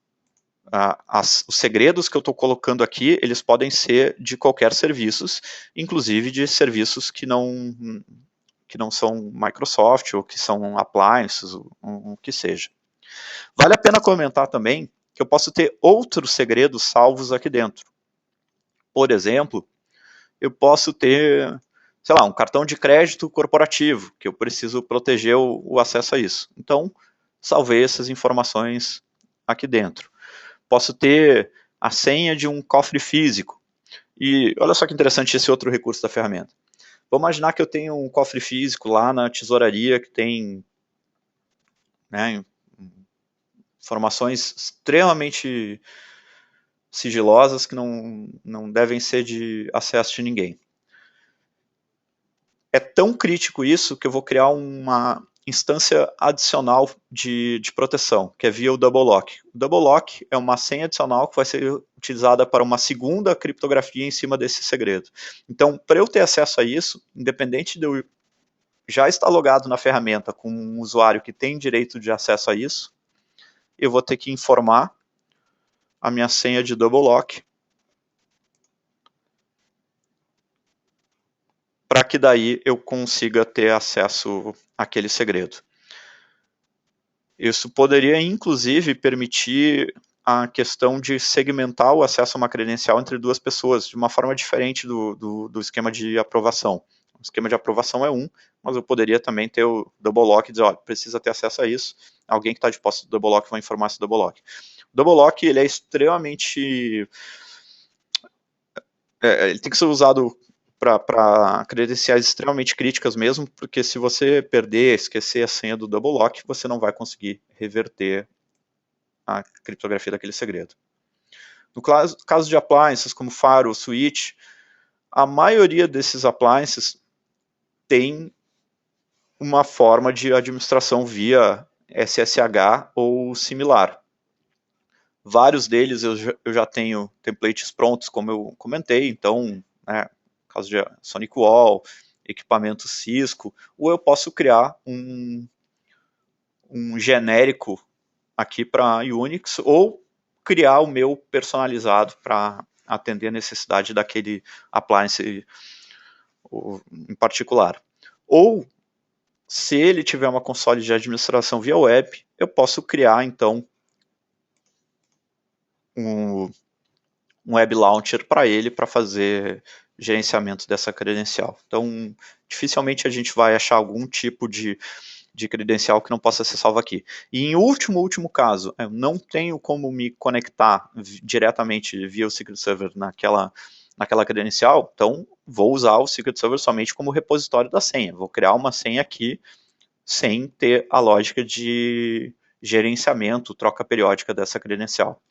Speaker 1: Os segredos que eu estou colocando aqui, eles podem ser de qualquer serviços, inclusive de serviços que não são Microsoft ou que são appliances, o que seja. Vale a pena comentar também que eu posso ter outros segredos salvos aqui dentro. Por exemplo, eu posso ter, sei lá, um cartão de crédito corporativo, que eu preciso proteger o acesso a isso. Então, salvei essas informações aqui dentro. Posso ter a senha de um cofre físico. E olha só que interessante esse outro recurso da ferramenta. Vamos imaginar que eu tenho um cofre físico lá na tesouraria que tem, né, informações extremamente sigilosas que não devem ser de acesso de ninguém. É tão crítico isso que eu vou criar uma instância adicional de proteção, que é via o Double Lock. O Double Lock é uma senha adicional que vai ser utilizada para uma segunda criptografia em cima desse segredo. Então, para eu ter acesso a isso, independente de eu já estar logado na ferramenta com um usuário que tem direito de acesso a isso, eu vou ter que informar a minha senha de Double Lock para que daí eu consiga ter acesso àquele segredo. Isso poderia, inclusive, permitir a questão de segmentar o acesso a uma credencial entre duas pessoas, de uma forma diferente do esquema de aprovação. O esquema de aprovação é mas eu poderia também ter o double lock e dizer, olha, precisa ter acesso a isso, alguém que está de posse do double lock vai informar esse double lock. O double lock, ele é extremamente... ele tem que ser usado para credenciais extremamente críticas mesmo, porque se você perder, esquecer a senha do double lock, você não vai conseguir reverter a criptografia daquele segredo. No caso de appliances como Firewall, Switch, a maioria desses appliances tem uma forma de administração via SSH ou similar. Vários deles eu já tenho templates prontos, como eu comentei, então, né, no caso de SonicWall, equipamento Cisco, ou eu posso criar um genérico aqui para Unix, ou criar o meu personalizado para atender a necessidade daquele appliance em particular. Ou, se ele tiver uma console de administração via web, eu posso criar, então, um web launcher para ele, para fazer gerenciamento dessa credencial. Então, dificilmente a gente vai achar algum tipo de credencial que não possa ser salvo aqui. E em último caso, eu não tenho como me conectar diretamente via o Secret Server naquela credencial, então vou usar o Secret Server somente como repositório da senha. Vou criar uma senha aqui sem ter a lógica de gerenciamento, troca periódica dessa credencial.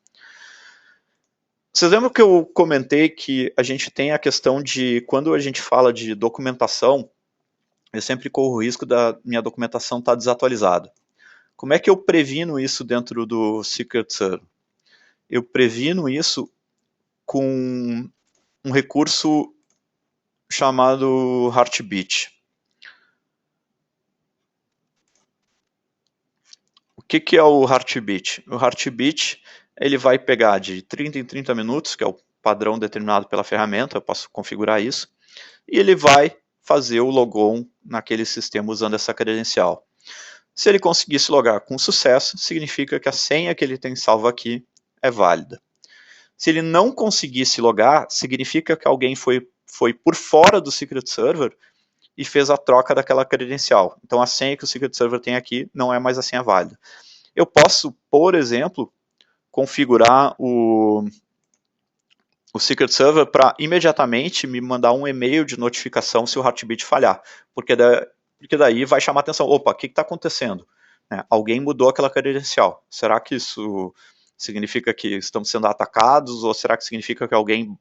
Speaker 1: Vocês lembram que eu comentei que a gente tem a questão de, quando a gente fala de documentação, eu sempre corro o risco da minha documentação estar desatualizada. Como é que eu previno isso dentro do Secret Server? Eu previno isso com um recurso chamado Heartbeat. O que é o Heartbeat? O Heartbeat, ele vai pegar de 30 em 30 minutos, que é o padrão determinado pela ferramenta, eu posso configurar isso, e ele vai fazer o logon naquele sistema usando essa credencial. Se ele conseguir se logar com sucesso, significa que a senha que ele tem salva aqui é válida. Se ele não conseguir se logar, significa que alguém foi por fora do Secret Server e fez a troca daquela credencial. Então a senha que o Secret Server tem aqui não é mais a senha válida. Eu posso, por exemplo, configurar o Secret Server para imediatamente me mandar um e-mail de notificação se o Heartbeat falhar, porque daí vai chamar a atenção, opa, o que está acontecendo? Alguém mudou aquela credencial, será que isso significa que estamos sendo atacados, ou será que significa que alguém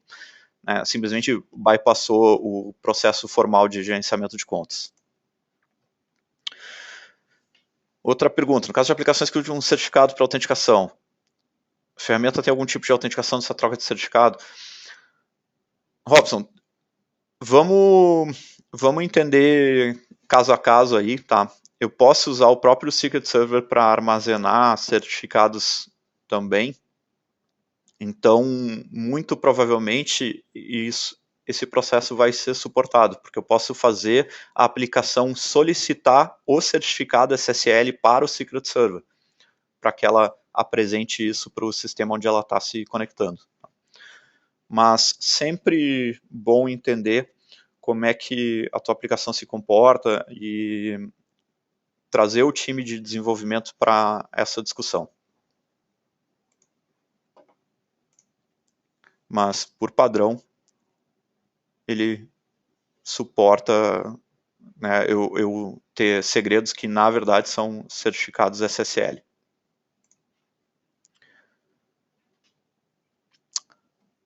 Speaker 1: simplesmente bypassou o processo formal de gerenciamento de contas? Outra pergunta, no caso de aplicações que usam um certificado para autenticação, a ferramenta tem algum tipo de autenticação dessa troca de certificado? Robson, vamos entender caso a caso aí, tá? Eu posso usar o próprio Secret Server para armazenar certificados também. Então, muito provavelmente, esse processo vai ser suportado, porque eu posso fazer a aplicação solicitar o certificado SSL para o Secret Server, para que ela apresente isso para o sistema onde ela está se conectando. Mas sempre bom entender como é que a tua aplicação se comporta e trazer o time de desenvolvimento para essa discussão. Mas, por padrão, ele suporta eu ter segredos que, na verdade, são certificados SSL.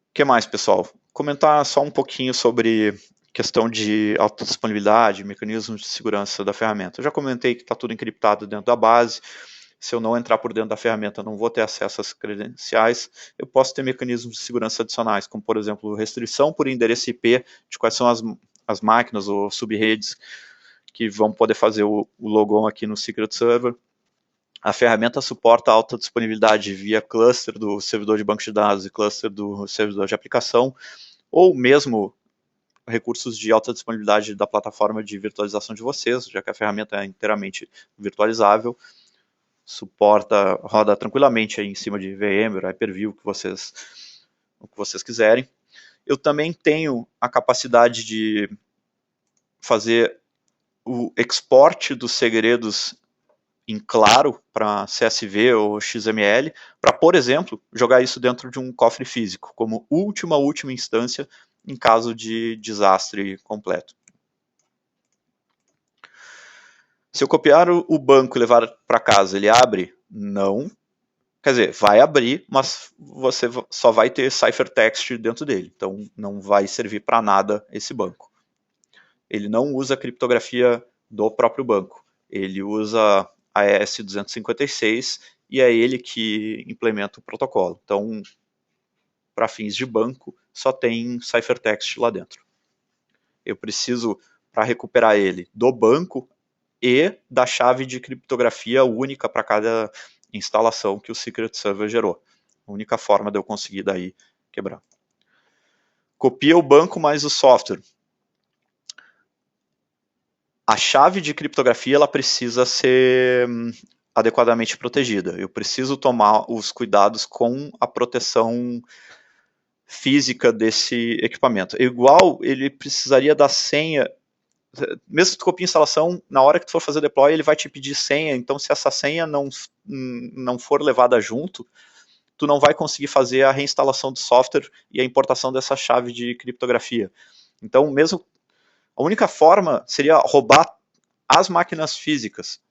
Speaker 1: O que mais, pessoal? Comentar só um pouquinho sobre questão de alta disponibilidade, mecanismos de segurança da ferramenta. Eu já comentei que está tudo encriptado dentro da base. Se eu não entrar por dentro da ferramenta, não vou ter acesso às credenciais. Eu posso ter mecanismos de segurança adicionais, como, por exemplo, restrição por endereço IP de quais são as máquinas ou subredes que vão poder fazer o logon aqui no Secret Server. A ferramenta suporta alta disponibilidade via cluster do servidor de banco de dados e cluster do servidor de aplicação, ou mesmo recursos de alta disponibilidade da plataforma de virtualização de vocês, já que a ferramenta é inteiramente virtualizável, roda tranquilamente aí em cima de VMware, Hyper-V, o que vocês quiserem. Eu também tenho a capacidade de fazer o export dos segredos em claro para CSV ou XML, para, por exemplo, jogar isso dentro de um cofre físico, como última instância em caso de desastre completo. Se eu copiar o banco e levar para casa, ele abre? Não. Quer dizer, vai abrir, mas você só vai ter ciphertext dentro dele, então não vai servir para nada esse banco. Ele não usa a criptografia do próprio banco, ele usa a ES-256 e é ele que implementa o protocolo. Então, para fins de banco, só tem ciphertext lá dentro. Eu preciso, para recuperar ele, do banco e da chave de criptografia única para cada instalação que o Secret Server gerou. A única forma de eu conseguir daí quebrar. Copia o banco mais o software. A chave de criptografia ela precisa ser adequadamente protegida. Eu preciso tomar os cuidados com a proteção física desse equipamento. Igual ele precisaria da senha, mesmo que tu copie a instalação, na hora que tu for fazer deploy, ele vai te pedir senha, então se essa senha não for levada junto, tu não vai conseguir fazer a reinstalação do software e a importação dessa chave de criptografia. Então, mesmo a única forma seria roubar as máquinas físicas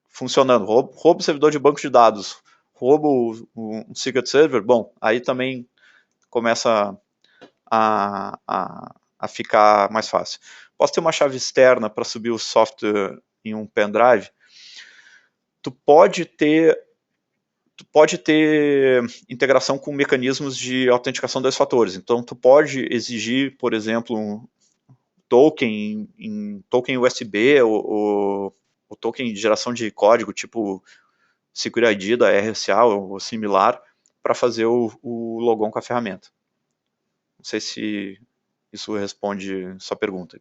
Speaker 1: funcionando. Roubo o servidor de banco de dados, roubo um Secret Server, bom, aí também começa a ficar mais fácil. Posso ter uma chave externa para subir o software em um pendrive? Tu pode ter integração com mecanismos de autenticação dois fatores. Então, tu pode exigir, por exemplo, um token em token USB ou token de geração de código, tipo Secure ID da RSA ou similar, para fazer o logon com a ferramenta. Não sei se isso responde sua pergunta.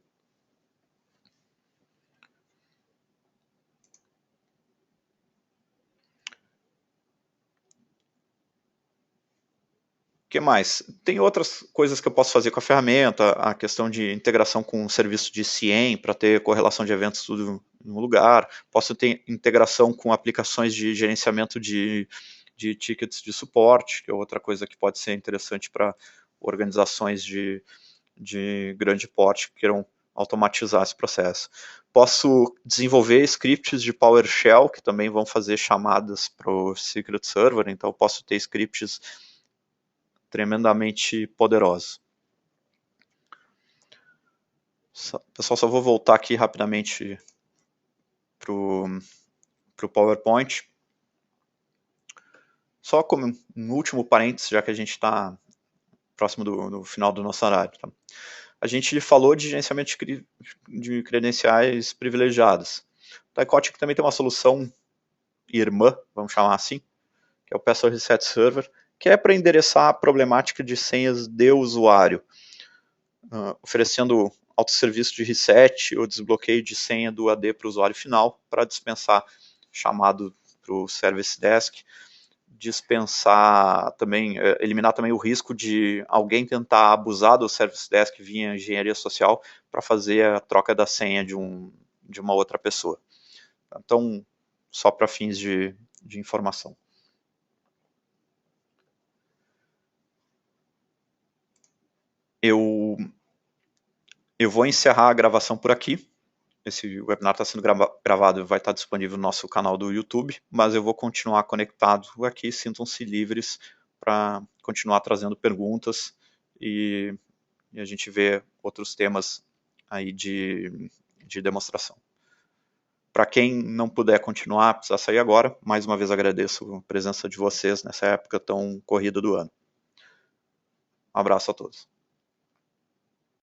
Speaker 1: O que mais? Tem outras coisas que eu posso fazer com a ferramenta, a questão de integração com o serviço de CIEM para ter correlação de eventos tudo em um lugar. Posso ter integração com aplicações de gerenciamento de tickets de suporte, que é outra coisa que pode ser interessante para organizações de grande porte que queiram automatizar esse processo. Posso desenvolver scripts de PowerShell que também vão fazer chamadas para o Secret Server, então posso ter scripts tremendamente poderosos. Pessoal, só vou voltar aqui rapidamente para o PowerPoint. Só como um último parênteses, já que a gente está próximo do final do nosso horário. Tá? A gente falou de gerenciamento de credenciais privilegiadas. O Thycotic também tem uma solução irmã, vamos chamar assim, que é o Password Reset Server, que é para endereçar a problemática de senhas de usuário, oferecendo autosserviço de reset ou desbloqueio de senha do AD para o usuário final, para dispensar chamado para o Service Desk, dispensar também, eliminar também o risco de alguém tentar abusar do Service Desk via engenharia social para fazer a troca da senha de uma outra pessoa. Então, só para fins de informação. Eu vou encerrar a gravação por aqui. Esse webinar está sendo gravado e vai estar disponível no nosso canal do YouTube, mas eu vou continuar conectado aqui. Sintam-se livres para continuar trazendo perguntas e a gente vê outros temas aí de demonstração. Para quem não puder continuar, precisar sair agora, mais uma vez agradeço a presença de vocês nessa época tão corrida do ano. Um abraço a todos.